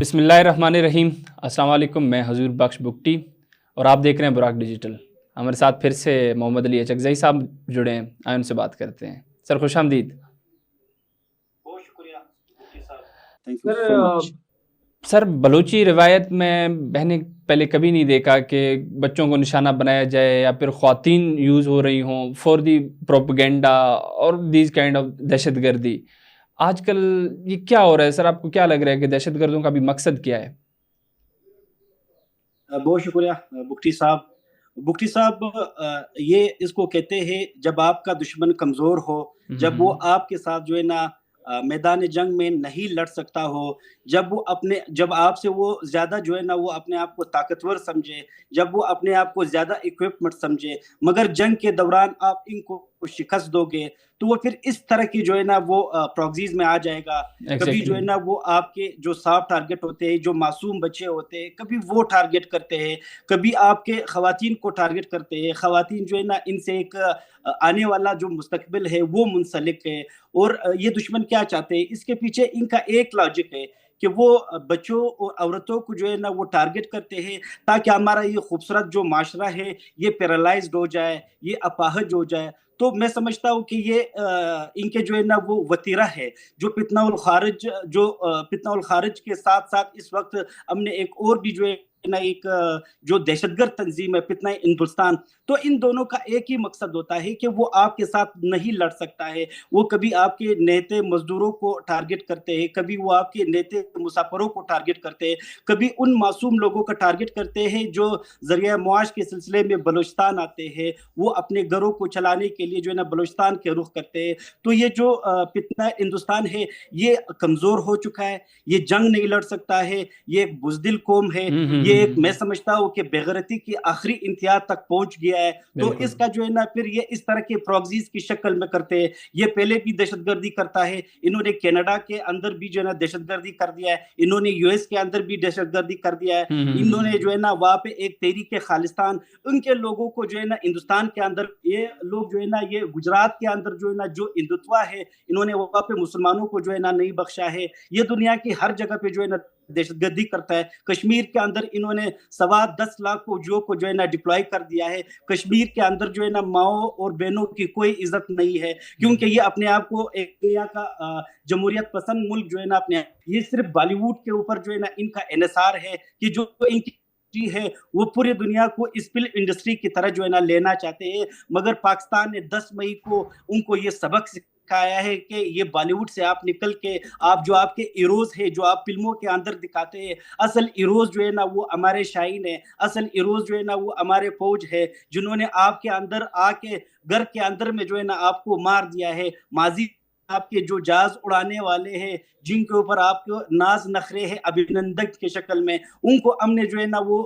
بسم اللہ الرحمن الرحیم. السلام علیکم. میں حضور بخش بگٹی اور آپ دیکھ رہے ہیں براق ڈیجیٹل. ہمارے ساتھ پھر سے محمد علی اچکزئی صاحب جڑے ہیں. آئیں ان سے بات کرتے ہیں. سر خوش آمدید. بہت شکریہ. سر بلوچی روایت میں میں نے پہلے کبھی نہیں دیکھا کہ بچوں کو نشانہ بنایا جائے یا پھر خواتین یوز ہو رہی ہوں فور دی پروپیگنڈا اور دیز کائنڈ آف دہشت گردی. آج کل یہ کیا ہو رہا ہے سر؟ آپ کو کیا لگ رہا ہے کہ دہشت گردوں کا بھی مقصد کیا ہے؟ بہت شکریہ بگٹی صاحب. یہ اس کو کہتے ہیں جب آپ کا دشمن کمزور ہو، جب وہ آپ کے ساتھ جو ہے نا میدان جنگ میں نہیں لڑ سکتا ہو، جب آپ سے وہ زیادہ جو ہے نا وہ اپنے آپ کو طاقتور سمجھے، جب وہ اپنے آپ کو زیادہ اکوپمنٹ سمجھے، مگر جنگ کے دوران آپ ان کو شکست دو گے تو وہ پھر اس طرح کی جو ہے نا وہ پروگزیز میں آ جائے گا. کبھی جو ہے نا وہ آپ کے جو سافٹ ٹارگٹ ہوتے ہیں، جو معصوم بچے ہوتے ہیں، کبھی وہ ٹارگٹ کرتے ہیں، کبھی آپ کے خواتین کو ٹارگٹ کرتے ہیں. خواتین جو ہے نا ان سے ایک آنے والا جو مستقبل ہے وہ منسلک ہے. اور یہ دشمن کیا چاہتے ہیں؟ اس کے پیچھے ان کا ایک لاجک ہے کہ وہ بچوں اور عورتوں کو جو ہے نا وہ ٹارگٹ کرتے ہیں تاکہ ہمارا یہ خوبصورت جو معاشرہ ہے یہ پیرالائزڈ ہو جائے، یہ اپاہج ہو جائے. تو میں سمجھتا ہوں کہ یہ ان کے جو ہے نا وہ وتیرہ ہے جو فتنہ الخارج کے ساتھ ساتھ اس وقت ہم نے ایک اور بھی جو ہے نا ایک جو دہشت گرد تنظیم ہے فتنہ ہندوستان. تو ان دونوں کا ایک ہی مقصد ہوتا ہے کہ وہ آپ کے ساتھ نہیں لڑ سکتا ہے. وہ کبھی آپ کے نہتے مزدوروں کو ٹارگٹ کرتے ہیں، کبھی وہ آپ کے نہتے مسافروں کو ٹارگٹ کرتے ہیں، کبھی ان معصوم لوگوں کا ٹارگٹ کرتے ہیں جو ذریعہ معاش کے سلسلے میں بلوچستان آتے ہیں، وہ اپنے گھروں کو چلانے کے لیے جو ہے نا بلوچستان کے رخ کرتے ہیں. تو یہ جو فتنہ ہندوستان ہے یہ کمزور ہو چکا ہے، یہ جنگ نہیں لڑ سکتا ہے، یہ ایک بزدل قوم ہے، یہ ایک میں سمجھتا ہوں کہ بےغیرتی کی آخری انتہا تک پہنچ گیا ہے. تو اس کا جو ہے نا پھر یہ اس طرح کے پروگزیز کی شکل میں کرتے ہیں. یہ پہلے بھی دہشت گردی کرتا ہے، انہوں نے کینیڈا کے اندر بھی جو ہے نا دہشت گردی کر دیا ہے، انہوں نے یو ایس کے اندر بھی دہشت گردی کر دیا ہے. انہوں نے جو ہے نا وہاں پہ ایک تحریک خالستان ان کے لوگوں کو جو ہے نا ہندوستان کے اندر، یہ لوگ جو ہے نا یہ گجرات کے اندر جو ہے نا جو ہندوتوا ہے انہوں نے وہاں پہ مسلمانوں کو جو ہے نا نہیں بخشا ہے. یہ دنیا کی ہر جگہ پہ جو ہے نا دہشت گردی کرتا ہے. کشمیر کے اندر انہوں نے 10.25 لاکھ فوجیوں کو جو ہے نا ڈپلوائے کر دیا ہے. کشمیر کے اندر جو ہے نا ماؤں اور بہنوں کی کوئی عزت نہیں ہے کیونکہ یہ اپنے آپ کو ایک دنیا کا جمہوریت پسند ملک جو ہے نا اپنے، یہ صرف بالی ووڈ کے اوپر جو ہے نا ان کا انحصار ہے کہ جو ان کی ہے وہ پوری دنیا کو اس فلم انڈسٹری کی طرح جو ہے نا لینا چاہتے ہیں. مگر پاکستان نے 10 مئی کو ان کو یہ سبق سکھایا ہے کہ یہ بالی ووڈ سے آپ نکل کے آپ جو آپ کے ہیروز ہے جو آپ فلموں کے اندر دکھاتے ہیں، اصل ہیروز جو ہے نا وہ ہمارے شاہین ہے، اصل ہیروز جو ہے نا وہ ہمارے فوج ہے جنہوں نے آپ کے اندر آ کے گھر کے اندر میں جو ہے نا آپ کو مار دیا ہے. ماضی آپ کے جو جہاز اڑانے والے ہیں جن کے اوپر آپ کو ناز نخرے ہیں ابھینندن کے شکل میں، ان کو ہم نے جو ہے نا وہ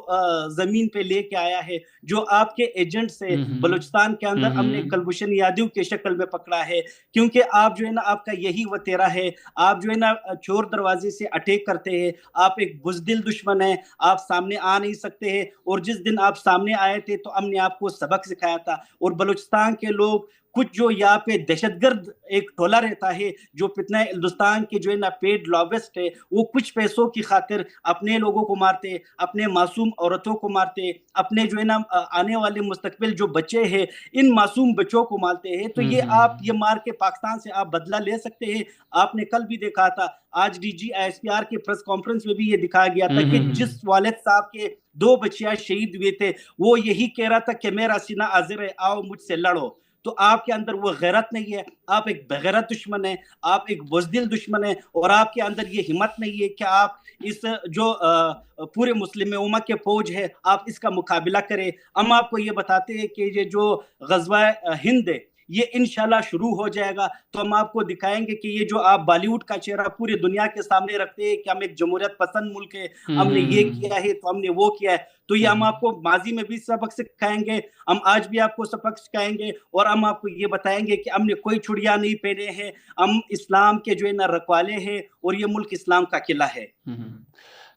زمین پہ لے کے آیا ہے. جو آپ کے ایجنٹ سے بلوچستان کے اندر ہم نے کلبھوشن یادو کے شکل میں پکڑا ہے کیونکہ آپ جو ہے نا آپ کا یہی وتیرہ ہے. آپ جو ہے نا چور دروازے سے اٹیک کرتے ہیں، آپ ایک بزدل دشمن ہیں، آپ سامنے آ نہیں سکتے ہیں. اور جس دن آپ سامنے آئے تھے تو ہم نے آپ کو سبق سکھایا تھا. اور بلوچستان کے لوگ کچھ جو یہاں پہ دہشت گرد ایک ٹولہ رہتا ہے جو فتنہ ہندوستان کے جو ہے نا پیڈ لابسٹ ہے، وہ کچھ پیسوں کی خاطر اپنے لوگوں کو مارتے، اپنے معصوم عورتوں کو مارتے، اپنے جو ہے نا آنے والے مستقبل جو بچے ہیں ان معصوم بچوں کو مارتے ہیں. تو یہ مار کے پاکستان سے آپ بدلہ لے سکتے ہیں. آپ نے کل بھی دیکھا تھا، آج D G I S P R کی پریس کانفرنس میں بھی یہ دکھایا گیا تھا کہ جس والد صاحب کے 2 بچیاں شہید ہوئے تھے وہ یہی کہہ رہا تھا کہ میرا سینہ حاضر ہے، آؤ مجھ سے لڑو. تو آپ کے اندر وہ غیرت نہیں ہے، آپ ایک بغیرت دشمن ہیں، آپ ایک بزدل دشمن ہیں، اور آپ کے اندر یہ ہمت نہیں ہے کہ آپ اس جو پورے مسلم امہ کے فوج ہے آپ اس کا مقابلہ کریں. ہم آپ کو یہ بتاتے ہیں کہ یہ جو غزوہ ہند ہے یہ انشاءاللہ شروع ہو جائے گا تو ہم آپ کو دکھائیں گے کہ یہ جو آپ بالی ووڈ کا چہرہ پوری دنیا کے سامنے رکھتے ہیں کہ ہم ایک جمہوریت پسند ملک ہے، ہم نے یہ کیا ہے تو ہم نے وہ کیا ہے، تو یہ ہم آپ کو ماضی میں بھی سبق سکھائیں گے، ہم آج بھی آپ کو سبق سکھائیں گے. اور ہم آپ کو یہ بتائیں گے کہ ہم نے کوئی چڑیا نہیں پہنے ہیں، ہم اسلام کے جو ہے نا رکھوالے ہیں اور یہ ملک اسلام کا قلعہ ہے.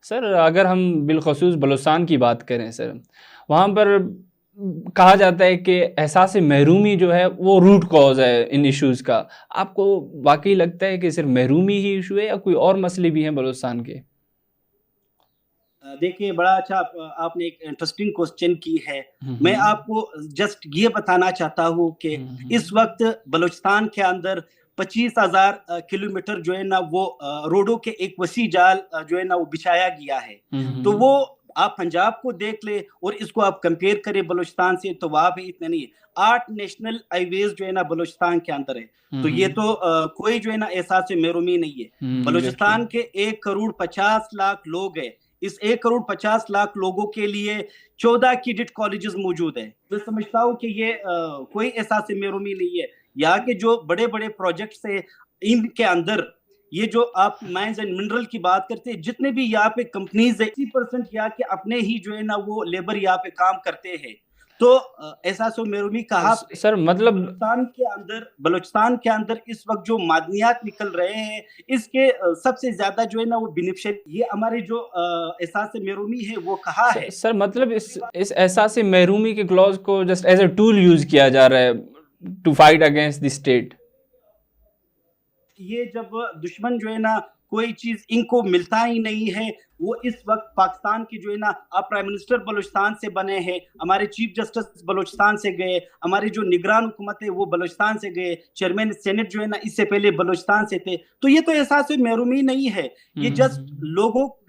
سر اگر ہم بالخصوص بلوچستان کی بات کریں سر، وہاں پر کہا جاتا ہے کہ احساس محرومی جو ہے وہ روٹ کاز ہے ان ایشوز کا. آپ کو واقعی لگتا ہے کہ صرف محرومی ہی ایشو ہے یا کوئی اور مسئلے بھی ہیں بلوچستان کے؟ देखिए बड़ा अच्छा आपने एक इंटरेस्टिंग क्वेश्चन की है। मैं हम्म आपको जस्ट ये बताना चाहता हूँ कि इस वक्त बलूचिस्तान के अंदर 25,000 किलोमीटर जो है ना वो रोडों के एक वसी जाल जो है ना वो बिछाया गया है। तो वो आप पंजाब को देख ले और इसको आप कंपेयर करें बलूचिस्तान से, तो वहां पे इतना नहीं है। 8 नेशनल हाईवेज जो है ना बलूचिस्तान के अंदर है। तो ये तो कोई जो है ना एहसास महरूमी नहीं है। एग्जैक्टली बलूचिस्तान के 1,50,00,000 लोग है। इस 1,50,00,000 लोगों के लिए 14 कैडेट कॉलेजेस मौजूद है। मैं समझता हूँ कि ये कोई एहसास महरूमी नहीं है। यहाँ के जो बड़े बड़े प्रोजेक्ट्स है, इनके अंदर ये जो आप माइंस एंड मिनरल की बात करते हैं, जितने भी यहाँ पे कंपनीज है 80% यहाँ के अपने ही जो है ना वो लेबर यहाँ पे काम करते हैं। तो एहसास महरूमी कहा सर मतलब बलूचिस्तान के अंदर इस वक्त जो मादनियात निकल रहे हैं, इसके सबसे ज्यादा जो है ना वो बेनिफिशियरी ये हमारे जो एहसास महरूमी है वो कहा है। सर मतलब इस एहसास महरूमी के क्लॉज को just as a tool use किया जा रहा है to fight against the state. ये जब दुश्मन जो है ना कोई चीज इनको मिलता ही नहीं है, वो इस वक्त पाकिस्तान की जो है ना आप प्राइम मिनिस्टर बलूचिस्तान से बने हैं, हमारे चीफ जस्टिस बलूचिस्तान से गए, हमारे जो निगरान हुकूमत है वो बलूचिस्तान से गए, चेयरमैन सेनेट जो है ना इससे पहले बलूचिस्तान से थे। तो ये तो एहसास महरूमी नहीं है, ये जस्ट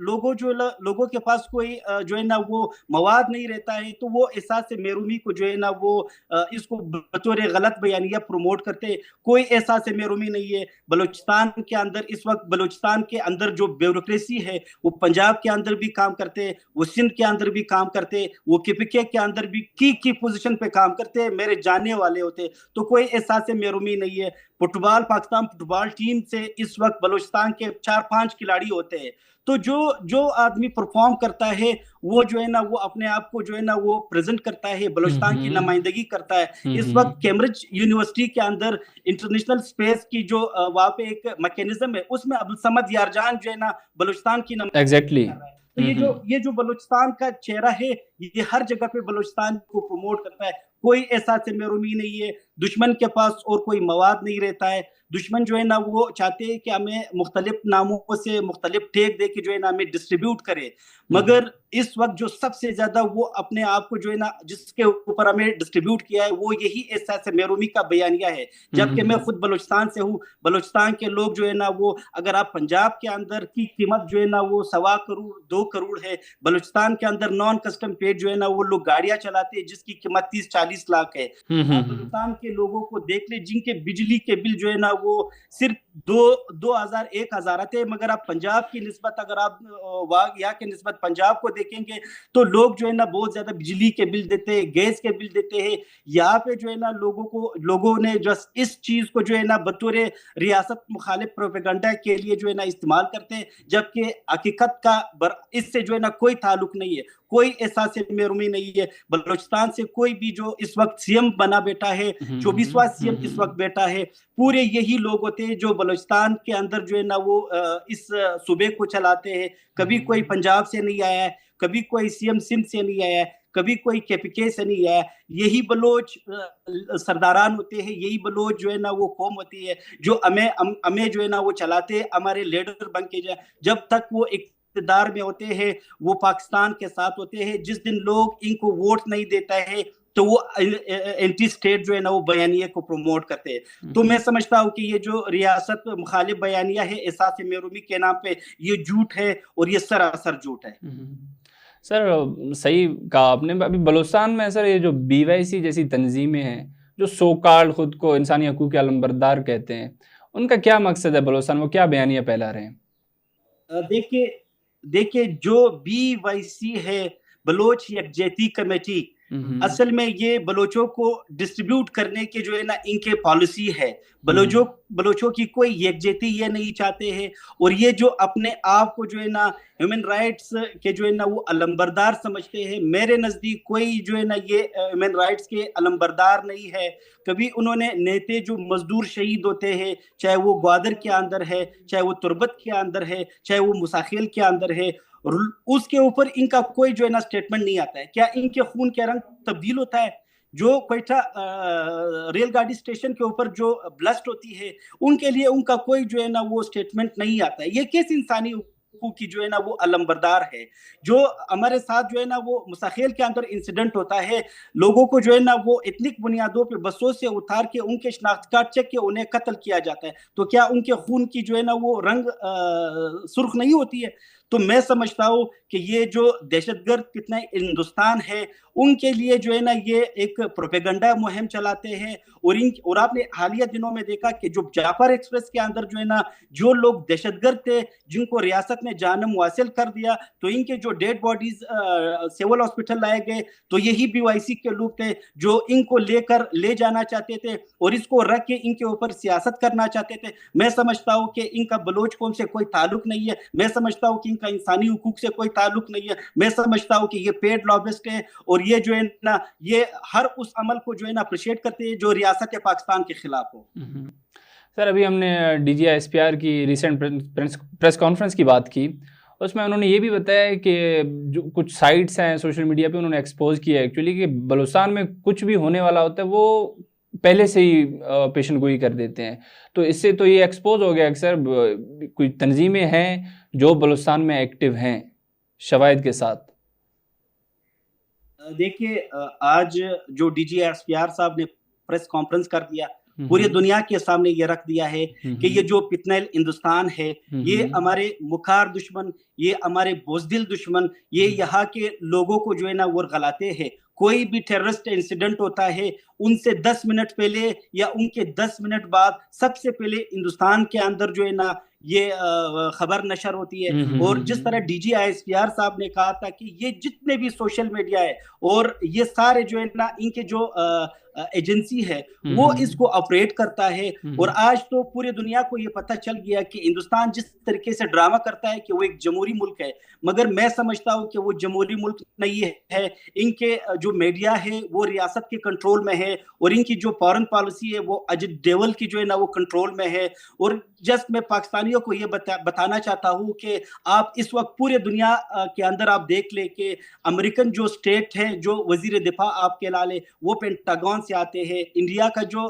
लोगों के पास कोई जो है ना वो मवाद नहीं रहता है, तो वो एहसास महरूमी को जो है ना वो इसको बतौर गलत बयानिया प्रमोट करते। कोई एहसास महरूमी नहीं है। बलूचिस्तान के अंदर इस वक्त बलूचिस्तान के अंदर जो ब्यूरोक्रेसी है वो पंजाब के अंदर भी काम करते हैं, वो सिंध के अंदर भी काम करते हैं, वो केपीके के अंदर भी की पोजीशन पे काम करते हैं, मेरे जानने वाले होते हैं। तो कोई एहसास महरूमी नहीं है। फुटबॉल पाकिस्तान फुटबॉल टीम से इस वक्त बलूचिस्तान के 4-5 खिलाड़ी होते हैं। तो जो आदमी परफॉर्म करता है वो जो है ना वो अपने आप को जो है ना वो प्रेजेंट करता है, बलूचिस्तान की नुमाइंदगी करता है। इस वक्त कैम्ब्रिज यूनिवर्सिटी के अंदर इंटरनेशनल स्पेस की जो वहाँ पे एक मैकेनिज्म है, उसमें अब्दुल समद यारजान जो है ना बलूचिस्तान की एग्जैक्टली तो ये जो बलूचिस्तान का चेहरा है, ये हर जगह पे बलूचिस्तान को प्रमोट करता है। कोई एहसास महरूमी नहीं है। दुश्मन के पास और कोई मवाद नहीं रहता है। दुश्मन जो है ना वो चाहते हैं कि हमें मुख्तलिफ नामों से मुख्तलिफ टेक दे के जो है ना हमें डिस्ट्रीब्यूट करे, मगर इस वक्त जो सबसे ज्यादा वो अपने आप को जो है ना जिसके ऊपर हमें डिस्ट्रीब्यूट किया है वो यही एहसास महरूमी का बयानिया है। जबकि मैं खुद बलूचिस्तान से हूँ। बलूचिस्तान के लोग जो है ना वो, अगर आप पंजाब के अंदर की कीमत जो है ना वो 1.25 करोड़ 2 करोड़ है, बलूचिस्तान के अंदर नॉन कस्टम पेड जो है ना वो लोग गाड़ियां चलाते हैं जिसकी कीमत 30-40 लाख है। बलूचिस्तान के लोगों को देख ले जिनके बिजली के बिल जो है ना वो सिर्फ 2,000-1,000 आते हैं, मगर आप पंजाब की निस्बत अगर आप यहाँ के निस्बत पंजाब को देखेंगे तो लोग जो है ना बहुत ज्यादा बिजली के बिल देते हैं, गैस के बिल देते हैं। यहाँ पे जो है ना लोगों ने जस्ट इस चीज को जो है ना बतौर रियासत मुखालिफ प्रोपेगेंडा के लिए जो है ना इस्तेमाल करते हैं, जबकि हकीकत का इससे जो है ना कोई ताल्लुक नहीं है। कोई एहसास महरूमी नहीं है। बलूचिस्तान से कोई भी जो इस वक्त सीएम बना बैठा है, 24वां सीएम इस वक्त बैठा है, पूरे यही लोग होते हैं जो बलूचिस्तान के अंदर जो है ना वो इस सूबे को चलाते हैं। कभी कोई पंजाब से नहीं आया है, कभी कोई सीएम सिंध से नहीं आया है, कभी कोई केपीके से नहीं आया। यही बलोच सरदारान होते हैं, यही बलोच जो है ना वो कौम होती है जो हमें जो है ना वो चलाते, हमारे लीडर बन के जाए। जब तक वो इक़्तिदार में होते हैं वो पाकिस्तान के साथ होते हैं। जिस दिन लोग इनको वोट नहीं देता है तो वो एंटी स्टेट जो है ना वो बयानिया को प्रमोट करते हैं। तो मैं समझता हूँ कि ये जो रियासत मुखालिफ बयानिया है एहसास महरूमी के नाम पे, ये झूठ है और ये सरासर झूठ है। सर सही कहा आपने। अभी बलूचिस्तान में सर ये जो BYC जैसी तंजीमें हैं जो सोकाल्ड खुद को इंसानी हकूक़ के अलंबरदार कहते हैं, उनका क्या मकसद है बलूचिस्तान, वो क्या बयानिया फैला रहे हैं? देखिए जो BYC है, बलोच यकजहती कमेटी, असल में ये बलोचों को डिस्ट्रीब्यूट करने के जो है ना इनके पॉलिसी है। बलोचों की कोई यकजहती ये नहीं चाहते हैं, और ये जो अपने आप को जो है ना ह्यूमन राइट्स के जो है ना वो अलंबरदार समझते हैं, मेरे नजदीक कोई जो है ना ये ह्यूमन राइट्स के अलंबरदार नहीं है। कभी उन्होंने नेते जो मजदूर शहीद होते हैं, चाहे वो ग्वादर के अंदर है, चाहे वो तुर्बत के अंदर है, चाहे वो मुसाखिल के अंदर है, उसके ऊपर इनका कोई जो है ना स्टेटमेंट नहीं आता है। क्या इनके खून के रंग तब्दील होता है? जो क्वेटा रेलगाड़ी स्टेशन के ऊपर जो ब्लास्ट होती है, उनके लिए उनका कोई जो है ना वो स्टेटमेंट नहीं आता है। ये कैसी इंसानी की जो है ना वो अलंबरदार है। जो हमारे साथ जो है ना वो मुसाखिल के अंदर इंसिडेंट होता है, लोगों को जो है ना वो इतनिक बुनियादों पे बसों से उतार के उनके शनाख्त कार्ड चेक के उन्हें कत्ल किया जाता है, तो क्या उनके खून की जो है ना वो रंग सुर्ख नहीं होती है? तो मैं समझता हूँ कि ये जो दहशतगर्द कितना हिंदुस्तान है, उनके लिए जो है ना ये एक प्रोपेगेंडा मुहिम चलाते हैं। और आपने हालिया दिनों में देखा कि जो जाफर एक्सप्रेस के अंदर जो है ना जो लोग दहशतगर्द थे, जिनको रियासत ने जानम वासिल कर दिया, तो इनके जो डेड बॉडीज सिविल हॉस्पिटल लाए गए, तो यही BYC के लोग थे जो इनको लेकर ले जाना चाहते थे और इसको रख के इनके ऊपर सियासत करना चाहते थे। मैं समझता हूँ कि इनका बलोच कौम से कोई ताल्लुक नहीं है, मैं समझता हूँ कि इनका इंसानी हुकूक से कोई ताल्लुक नहीं है, मैं समझता हूँ कि ये पेड लॉबिस्ट है और ये जो है ना ये हर उस अमल को जो है ना अप्रिशिएट करते हैं जो रियासत पाकिस्तान के खिलाफ हो। सर, अभी हमने DGI SPR की रिसेंट प्रेस कॉन्फ्रेंस की बात की, उसमें उन्होंने ये भी बताया कि जो कुछ साइट्स हैं सोशल मीडिया पे उन्होंने एक्सपोज किया एक्चुअली कि बलूचिस्तान में कुछ भी होने वाला होता है वो पहले से ही पेशन गोई कर देते हैं। तो इससे तो ये एक्सपोज हो गया कि सर कोई तंजीमें हैं जो बलूचिस्तान में एक्टिव हैं शवाहिद के साथ। देखिए, आज जो DGI SPR साहब ने प्रेस कॉन्फ्रेंस कर दिया, पूरी दुनिया के सामने ये रख दिया है कि ये जो पितनैल हिंदुस्तान है, ये हमारे मुखार दुश्मन, ये हमारे बोझदिल दुश्मन, ये यहाँ के लोगों को जो है ना वो गलाते हैं। कोई भी टेररिस्ट इंसिडेंट होता है, उनसे 10 मिनट पहले या उनके 10 मिनट बाद सबसे पहले हिंदुस्तान के अंदर जो है ना ये खबर नशर होती है। और जिस तरह DGI SPR साहब ने कहा था कि ये जितने भी सोशल मीडिया है और ये सारे जो है ना इनके जो एजेंसी है वो इसको ऑपरेट करता है। और आज तो पूरी दुनिया को ये पता चल गया कि हिंदुस्तान जिस तरीके से ड्रामा करता है कि वो एक जमहूरी मुल्क है, मगर मैं समझता हूँ कि वो जमहूरी मुल्क नहीं है। इनके जो मीडिया है वो रियासत के कंट्रोल में है और इनकी जो फॉरेन पॉलिसी है वो अजित डोवल की जो है ना वो कंट्रोल में है। और जस्ट मैं पाकिस्तानियों को ये बताना चाहता हूँ कि आप इस वक्त पूरे दुनिया के अंदर आप देख ले कि अमेरिकन जो स्टेट है, जो वजीर दिफा आपके लाले वो पेंटागन से आते हैं। इंडिया का जो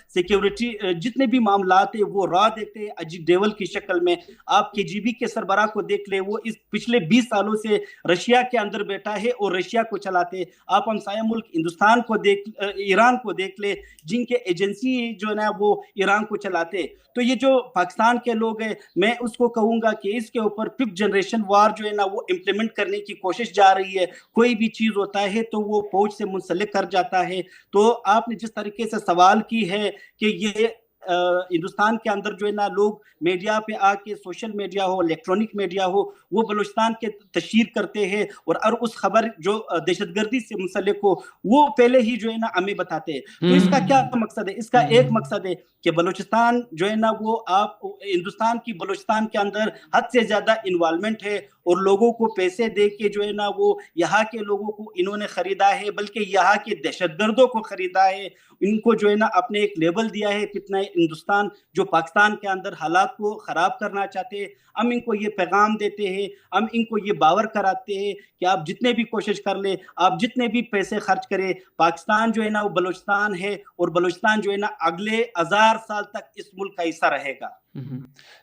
सिक्योरिटी जितने भी मामला थे वो रॉ देखते हैं अजित डोवल की शक्ल में। आप KGB के सरबराह को देख ले, वो इस पिछले 20 सालों से रशिया के अंदर बैठा है और रशिया को चलाते। आप हमसाया मुल्क हिंदुस्तान को देख, ईरान को देख ले, जिनके एजेंसी जो है ना वो ईरान को चलाते। तो ये जो पाकिस्तान के लोग हैं, मैं उसको कहूंगा कि इसके ऊपर 5th जनरेशन वार जो है ना वो इम्प्लीमेंट करने की कोशिश जा रही है। कोई भी चीज होता है तो वो फौज से मुंसलिक कर जाता है। तो आपने जिस तरीके से सवाल की है कि ये हिंदुस्तान के अंदर जो है ना लोग मीडिया पे आके, सोशल मीडिया हो, इलेक्ट्रॉनिक मीडिया हो, वो बलूचिस्तान के तशहीर करते हैं और उस खबर जो दहशतगर्दी से मुंसलिक हो वो पहले ही जो है ना हमें बताते हैं। तो इसका क्या मकसद है? इसका एक मकसद है कि बलूचिस्तान जो है ना वो आप हिंदुस्तान की बलूचिस्तान के अंदर हद से ज्यादा इन्वॉल्वमेंट है और लोगों को पैसे दे के जो है ना वो यहाँ के लोगों को इन्होंने खरीदा है, बल्कि यहाँ के दहशतगर्दों को खरीदा है। इनको जो है ना अपने एक लेबल दिया है कितना हिंदुस्तान, जो पाकिस्तान के अंदर हालात को खराब करना चाहते हैं। हम इनको ये पैगाम देते हैं, हम इनको ये बावर कराते हैं कि आप जितने भी कोशिश कर ले, आप जितने भी पैसे खर्च करें, पाकिस्तान जो है ना वो बलूचिस्तान है और बलूचिस्तान जो है ना अगले 1000 साल तक इस मुल्क का हिस्सा रहेगा।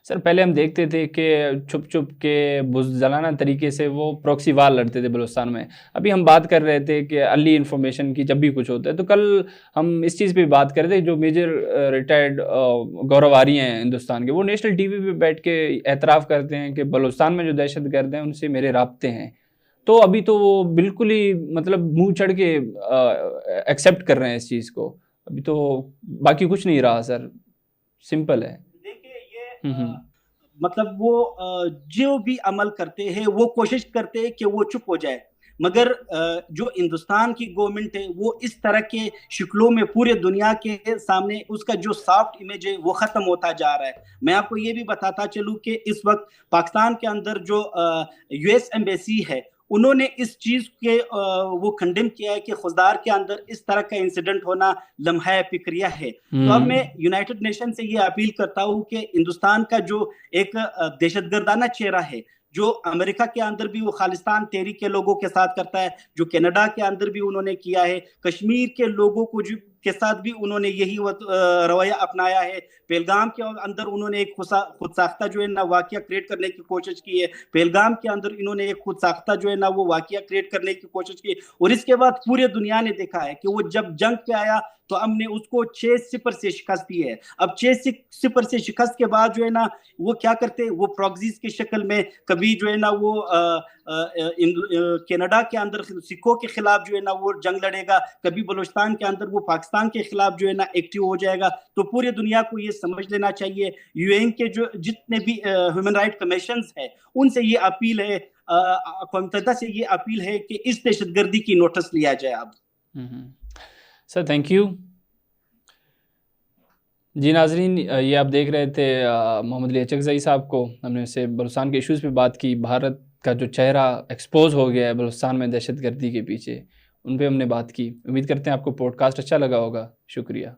सर, पहले हम देखते थे कि छुप छुप के बुज़दिलाना तरीके से वो प्रॉक्सी वार लड़ते थे बलूचिस्तान में। अभी हम बात कर रहे थे कि अर्ली इन्फॉर्मेशन की जब भी कुछ होता है, तो कल हम इस चीज़ पे बात कर रहे थे, जो मेजर रिटायर्ड गौरवारी हैं हिंदुस्तान के, वो नेशनल TV पे बैठ के एतराफ़ करते हैं कि बलूचिस्तान में जो दहशतगर्द हैं उनसे मेरे राब्ते हैं। तो अभी तो वो बिल्कुल ही मतलब मुँह चढ़ के एक्सेप्ट कर रहे हैं इस चीज़ को। अभी तो बाकी कुछ नहीं रहा सर, सिंपल है। मतलब वो जो भी अमल करते हैं वो कोशिश करते हैं कि वो चुप हो जाए, मगर जो हिंदुस्तान की गवर्नमेंट है वो इस तरह के शक्लों में पूरे दुनिया के सामने उसका जो सॉफ्ट इमेज है वो खत्म होता जा रहा है। मैं आपको ये भी बताता चलूं कि इस वक्त पाकिस्तान के अंदर जो US एम्बेसी है उन्होंने इस चीज के वो कंडेम किया है कि खुजदार के अंदर इस तरह का इंसिडेंट होना लम्हा फिक्रिया है। तो अब मैं यूनाइटेड नेशन से ये अपील करता हूँ कि हिंदुस्तान का जो एक दहशतगर्दाना चेहरा है, जो अमेरिका के अंदर भी वो खालिस्तान तहरीक के लोगों के साथ करता है, जो कनाडा के अंदर भी उन्होंने किया है, कश्मीर के लोगों को जो के साथ भी उन्होंने यही रवैया अपनाया है। पहलगाम के अंदर उन्होंने एक खुद साख्ता जो है ना वाकया क्रिएट करने की कोशिश की है। पहलगाम के अंदर इन्होंने एक खुद साख्ता जो है ना वो वाकया क्रिएट करने की कोशिश की, और इसके बाद पूरी दुनिया ने देखा है कि वो जब जंग पे आया तो हमने उसको 6-0 से शिकस्त दी है। अब 6-0 से शिकस्त के बाद जो है ना वो क्या करते हैं, वो प्रॉक्सीज की शक्ल में कभी जो है ना वो कनाडा के अंदर सिखों के खिलाफ जो है ना वो जंग लड़ेगा, कभी बलूचिस्तान के अंदर वो पाकिस्तान के खिलाफ जो है ना एक्टिव हो जाएगा। तो पूरी दुनिया को ये समझ लेना चाहिए, यूएन के जो जितने भी ह्यूमन राइट कमीशंस है उनसे ये अपील है, अक़वाम मुत्तहिदा से ये अपील है कि इस दहशतगर्दी की नोटिस लिया जाए अब। Sir thank you. जी नाजरीन, ये आप देख रहे थे मोहम्मद अली अचकज़ई साहब को। हमने उससे बलूचिस्तान के इश्यूज़ पे बात की, भारत का जो चेहरा एक्सपोज हो गया है बलूचिस्तान में दहशतगर्दी के पीछे, उन पे हमने बात की। उम्मीद करते हैं आपको पॉडकास्ट अच्छा लगा होगा। शुक्रिया।